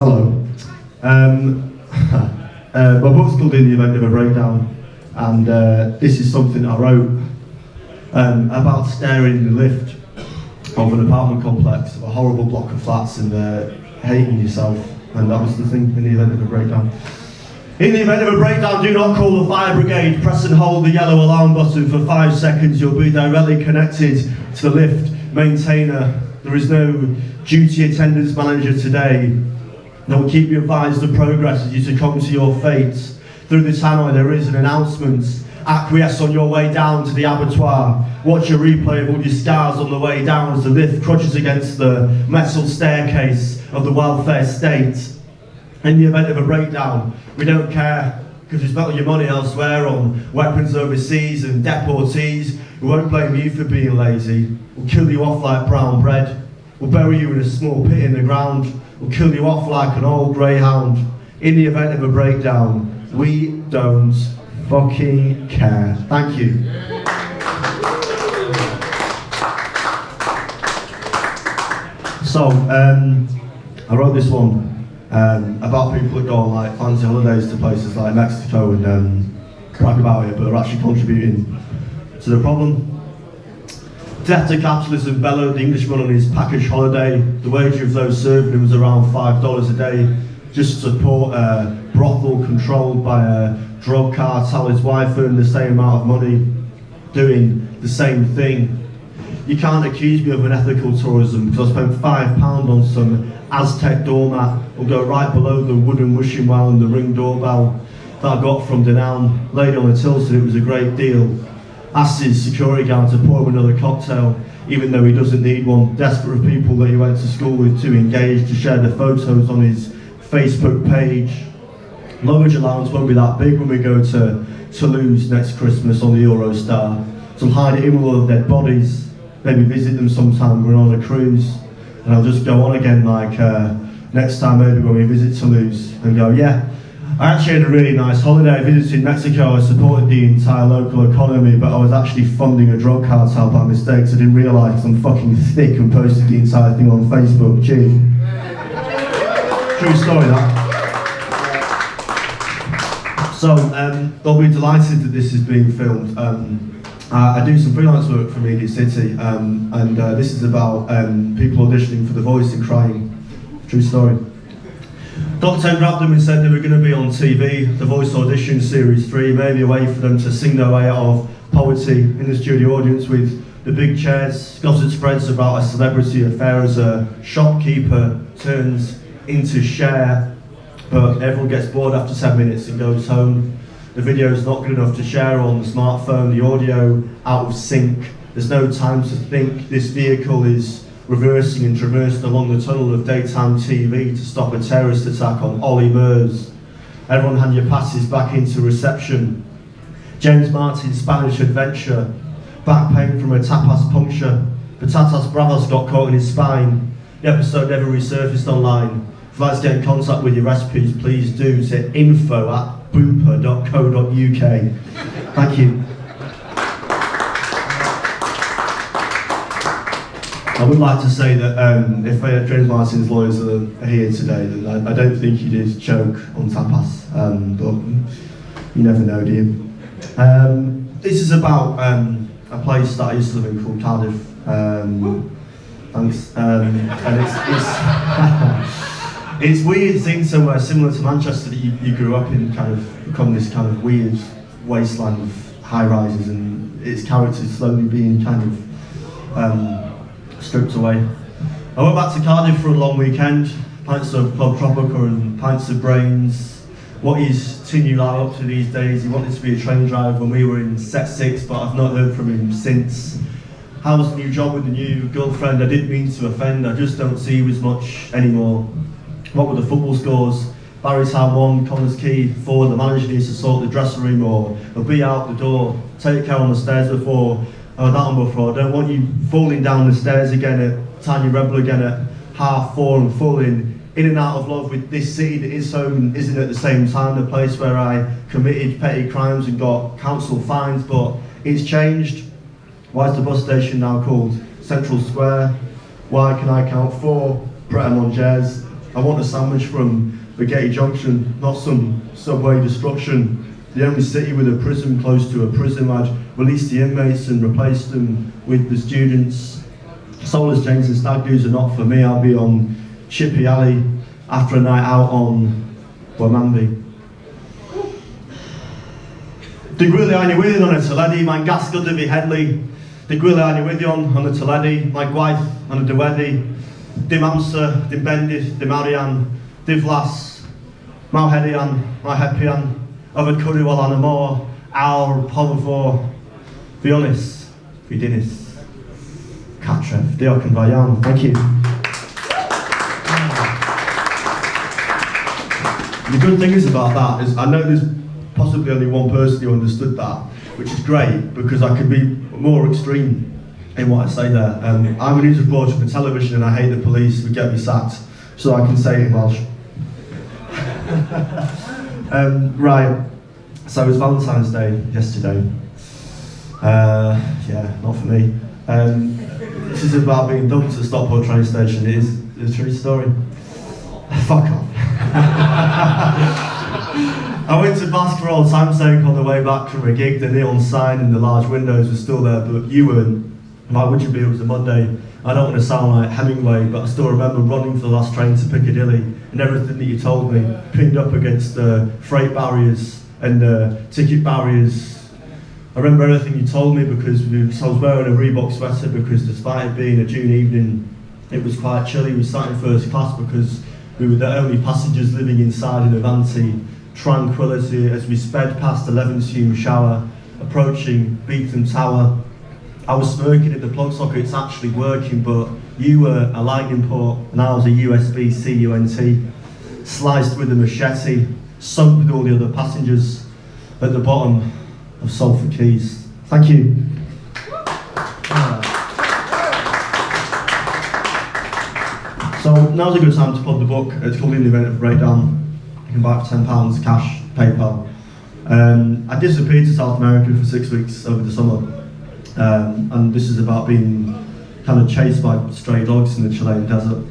Hello. My book's called In the Event of a Breakdown, and this is something I wrote about staring in the lift of an apartment complex of a horrible block of flats and hating yourself, and that was the thing, in the event of a breakdown. In the event of a breakdown, do not call the fire brigade. Press and hold the yellow alarm button for 5 seconds. You'll be directly connected to the lift maintainer. There is no duty attendance manager today. They will keep you advised of progress as you succumb to your fate. Through the tannoy there is an announcement. Acquiesce on your way down to the abattoir. Watch a replay of all your scars on the way down as the lift crunches against the metal staircase of the welfare state. In the event of a breakdown, we don't care, because we spent all your money elsewhere on weapons overseas and deportees. We won't blame you for being lazy. We'll kill you off like brown bread. We'll bury you in a small pit in the ground. We'll kill you off like an old greyhound. In the event of a breakdown, we don't fucking care. Thank you. So, I wrote this one about people that go on like fancy holidays to places like Mexico and brag about it, but are actually contributing to the problem. Death to capitalism bellowed the Englishman on his package holiday. The wage of those serving him was around $5 a day, just to support a brothel controlled by a drug cartel. His wife earned the same amount of money doing the same thing. You can't accuse me of unethical tourism because I spent £5 on some Aztec doormat. Will go right below the wooden wishing well and the Ring doorbell that I got from Danone. Lady on the till said it was a great deal. Asked his security guard to pour him another cocktail, even though he doesn't need one. Desperate for people that he went to school with to engage, to share the photos on his Facebook page. Luggage allowance won't be that big when we go to Toulouse next Christmas on the Eurostar. So I'll hide it in with all the dead bodies, maybe visit them sometime when we're on a cruise. And I'll just go on again like next time maybe when we visit Toulouse and go, yeah, I actually had a really nice holiday. I visited Mexico, I supported the entire local economy, but I was actually funding a drug cartel by mistake, so I didn't realise because I'm fucking thick and posted the entire thing on Facebook. Cheers. True story, that. So, they'll be delighted that this is being filmed. I do some freelance work for Media City, and this is about people auditioning for The Voice and crying. True story. Top 10 grabbed them and said they were going to be on TV, The Voice Audition Series 3, maybe a way for them to sing their way out of poverty in the studio audience with the big chairs. Gossip spreads about a celebrity affair as a shopkeeper turns into Cher, but everyone gets bored after 10 minutes and goes home. The video's not good enough to share on the smartphone, the audio out of sync. There's no time to think. This vehicle is reversing and traversing along the tunnel of daytime TV to stop a terrorist attack on Ollie Murs. Everyone hand your passes back into reception. James Martin's Spanish adventure. Back pain from a tapas puncture. Patatas Bravos got caught in his spine. The episode never resurfaced online. If you'd like to get in contact with your recipes, please do to info@booper.co.uk. Thank you. I would like to say that if James Martin's lawyers are here today, then I don't think he did choke on tapas, but you never know, do you? This is about a place that I used to live in called Cardiff. Thanks. And it's weird seeing somewhere similar to Manchester that you grew up in kind of become this kind of weird wasteland of high rises and its characters slowly being kind of stripped away. I went back to Cardiff for a long weekend, pints of Club Tropica and pints of brains. What is Tinu like up to these days? He wanted to be a train driver when we were in set 6, but I've not heard from him since. How's the new job with the new girlfriend? I didn't mean to offend, I just don't see you as much anymore. What were the football scores? Barrytown 1, Connors Key 4, the manager needs to sort the dressing room or he'll be out the door. Take care on the stairs before. Oh, that one before. I don't want you falling down the stairs again at Tiny Rebel again at 4:30 and falling in and out of love with this city that is home and isn't at the same time the place where I committed petty crimes and got council fines, but it's changed. Why is the bus station now called Central Square? Why can I count 4 Pret a Manger's I want a sandwich from Spaghetti Junction, not some subway destruction. The only city with a prison close to a prison. I'd release the inmates and replace them with the students. Soulless James and stag do's are not for me. I'll be on Chippy Alley after a night out on Bamber. De gwylio I newyddion on y teledu, mae'n gasgol dy fi headlu. De gwylio I newyddion on y teledu, mae gwaith on y diweddu. Dim amser, dim bendith, dim arian, diflas, mau herian, mau hepian, ofyd cwrw ol an y môr, awr, polfo, fi onys, fi dinus. Catref, diolch yn fawr iawn, thank you. The good thing is about that is I know there's possibly only one person who understood that, which is great because I could be more extreme in what I say there. I'm a news reporter for television and I hate the police would get me sacked, so I can say it in Welsh. Right, so it was Valentine's Day yesterday. Yeah, not for me. This is about being dumped at Stockport train station. It is a true story. Fuck off. I went to Basque Old Timesake on the way back from a gig. The neon sign and the large windows were still there, but you weren't. Why would you be? It was a Monday. I don't want to sound like Hemingway, but I still remember running for the last train to Piccadilly and everything that you told me, pinned up against the freight barriers and the ticket barriers. I remember everything you told me because I was wearing a Reebok sweater because despite it being a June evening, it was quite chilly. We sat in first class because we were the only passengers living inside in Avanti. Tranquility as we sped past the FCUM shower, approaching Beetham Tower. I was smirking at the plug sockets actually working, but you were a lightning port and I was a USB CUNT, sliced with a machete, sunk with all the other passengers at the bottom of Salford Quays. Thank you. So now's a good time to plug the book. It's called In the Event of Breakdown. You can buy it for £10 cash, PayPal. I disappeared to South America for 6 weeks over the summer, and this is about being kind of chased by stray dogs in the Chilean desert.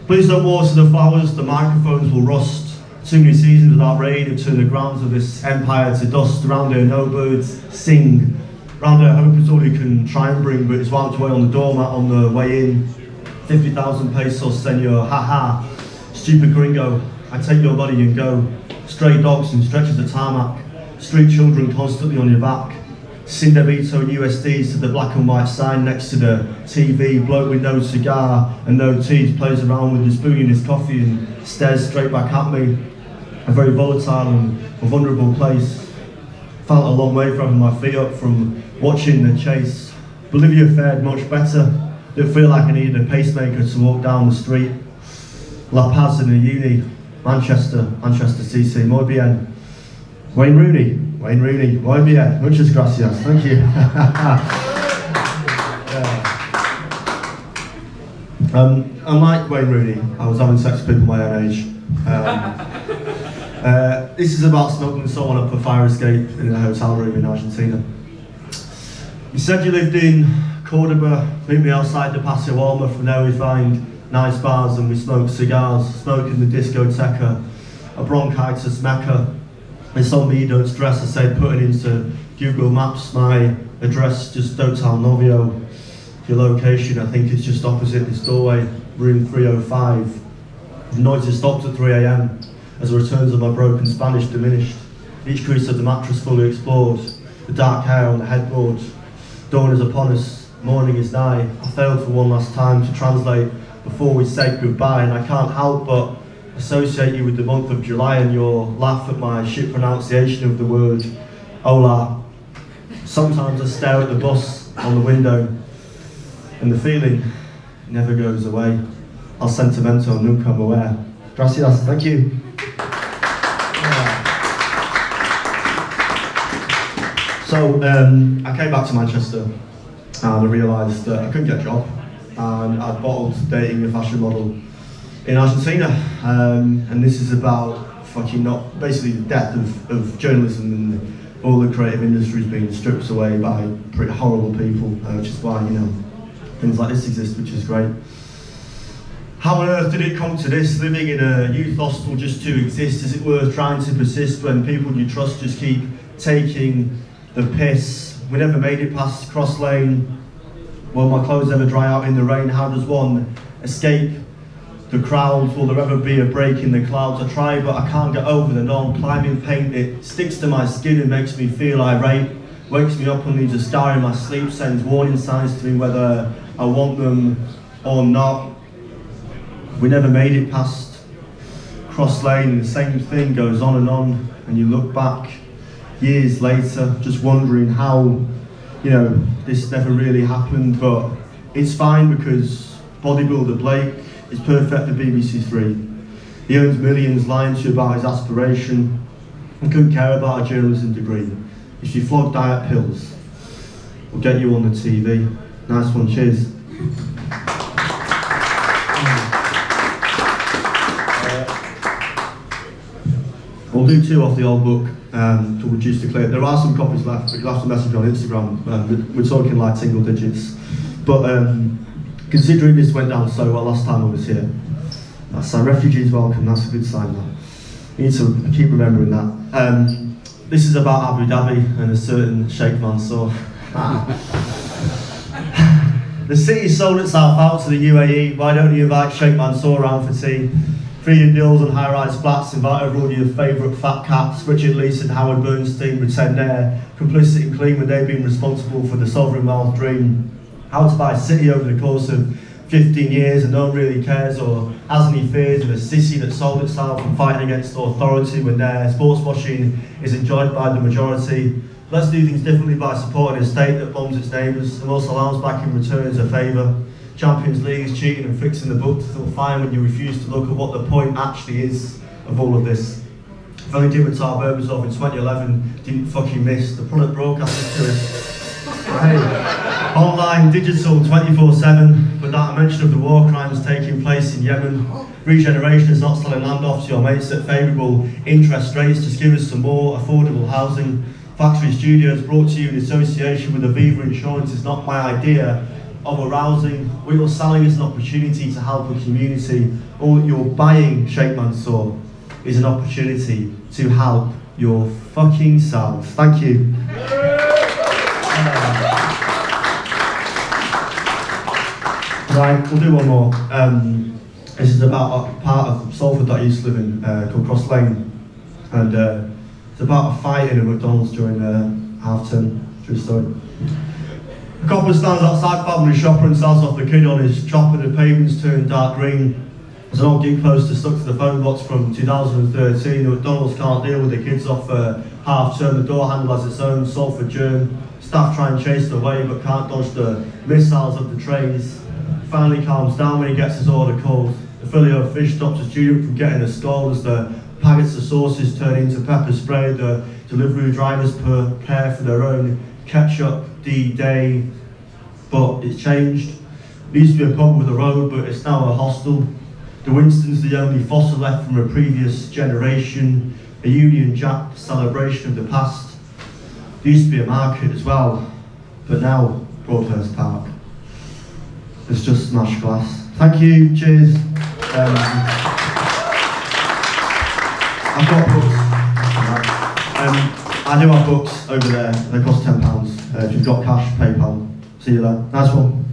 Please don't water the flowers, the microphones will rust. Too many seasons without rain have turned the grounds of this empire to dust. Around here no birds sing. Around here hope is all you can try and bring, but it's wiped away on the doormat on the way in. 50,000 pesos, senor, haha. Stupid gringo. I take your body and go. Stray dogs and stretches of tarmac. Street children constantly on your back. Cindevito USDs to the black and white sign next to the TV. Bloke with no cigar and no teeth plays around with his spoon in his coffee and stares straight back at me. A very volatile and vulnerable place. Felt a long way from having my feet up from watching the chase. Bolivia fared much better. Didn't feel like I needed a pacemaker to walk down the street. La Paz in the uni. Manchester CC, muy bien. Wayne Rooney, muy bien, muchas gracias, thank you. Unlike Wayne Rooney, I was having sex with people my own age. This is about smuggling someone up a fire escape in a hotel room in Argentina. You said you lived in Cordoba, meet me outside the Paseo Alma, from there we find nice bars and we smoke cigars, smoking the discoteca, a bronchitis mecca. It's on me, don't stress, I say put it into Google Maps, my address, just Hotel Novio. Your location, I think it's just opposite this doorway, room 305. The noises stopped at 3 AM as the returns of my broken Spanish diminished. Each crease of the mattress fully explored, the dark hair on the headboard. Dawn is upon us, morning is nigh. I failed for one last time to translate before we said goodbye, and I can't help but associate you with the month of July and your laugh at my shit pronunciation of the word hola. Sometimes I stare at the bus on the window and the feeling never goes away. El sentimento nunca muere. Gracias, thank you. So I came back to Manchester and I realised that I couldn't get a job. And I'd bottled dating a fashion model in Argentina, and this is about basically the death of journalism and all the creative industries being stripped away by pretty horrible people, which is why things like this exist, which is great. How on earth did it come to this? Living in a youth hostel just to exist? Is it worth trying to persist when people you trust just keep taking the piss? We never made it past Cross Lane. Will my clothes ever dry out in the rain? How does one escape the crowds? Will there ever be a break in the clouds? I try, but I can't get over the norm. Climbing paint, it sticks to my skin and makes me feel irate. Wakes me up and leaves a scar in my sleep, sends warning signs to me whether I want them or not. We never made it past Cross Lane, and the same thing goes on, and you look back years later, just wondering how, this never really happened, but it's fine because bodybuilder Blake is perfect for BBC Three. He earns millions lying to you about his aspiration and couldn't care about a journalism degree. If you flog diet pills, we'll get you on the TV. Nice one, cheers. We'll do 2 off the old book to reduce the clear. There are some copies left, but you'll have to message on Instagram. We're talking like single digits. But considering this went down so well last time I was here, that's our refugees welcome, that's a good sign now. You need to keep remembering that. This is about Abu Dhabi and a certain Sheikh Mansour. The city sold itself out to the UAE. Why don't you invite Sheikh Mansour around for tea? Freedom deals on high-rise flats, invite over all your favourite fat cats. Richard Leese and Howard Bernstein pretend they're complicit and clean when they've been responsible for the sovereign wealth dream. How to buy a city over the course of 15 years and no one really cares or has any fears of a city that sold itself and fighting against authority when their sports washing is enjoyed by the majority. Let's do things differently by supporting a state that bombs its neighbours and also allows back in return as a favour. Champions Leagues, cheating and fixing the book to feel fine when you refuse to look at what the point actually is of all of this. If only Dimitar Berbatov in 2011 didn't fucking miss the product broadcasted to us. Hey, online, digital, 24/7, but not a mention of the war crimes taking place in Yemen. Regeneration is not selling land off to your mates at favourable interest rates. Just give us some more affordable housing. Factory Studios, brought to you in association with Aviva Insurance, is not my idea of arousing. What you're selling is an opportunity to help a community. All that you're buying, Sheikh Mansour, is an opportunity to help your fucking selves. Thank you. Right, we'll do one more. This is about a part of Salford that I used to live in, called Cross Lane. And it's about a fight in a McDonald's during half term. True story. A copper stands outside family shopper and sells off the kid on his chopper. The pavements turn dark green. There's an old geek poster stuck to the phone box from 2013. The McDonald's can't deal with the kids off half term. The door handle has its own Salford germ. Staff try and chase it away but can't dodge the missiles of the trays. He finally calms down when he gets his order called. The fillet of fish stops a student from getting a scold as the packets of sauces turn into pepper spray. The delivery drivers prepare for their own ketchup D-Day, but it's changed. It used to be a pub with a road, but it's now a hostel. The Winston's the only fossil left from a previous generation, a Union Jack celebration of the past. There used to be a market as well, but now Broadhurst Park. It's just smashed glass. Thank you, cheers. I've got books. I do have books over there, they cost £10. If you've got cash, PayPal. See you there. Nice one.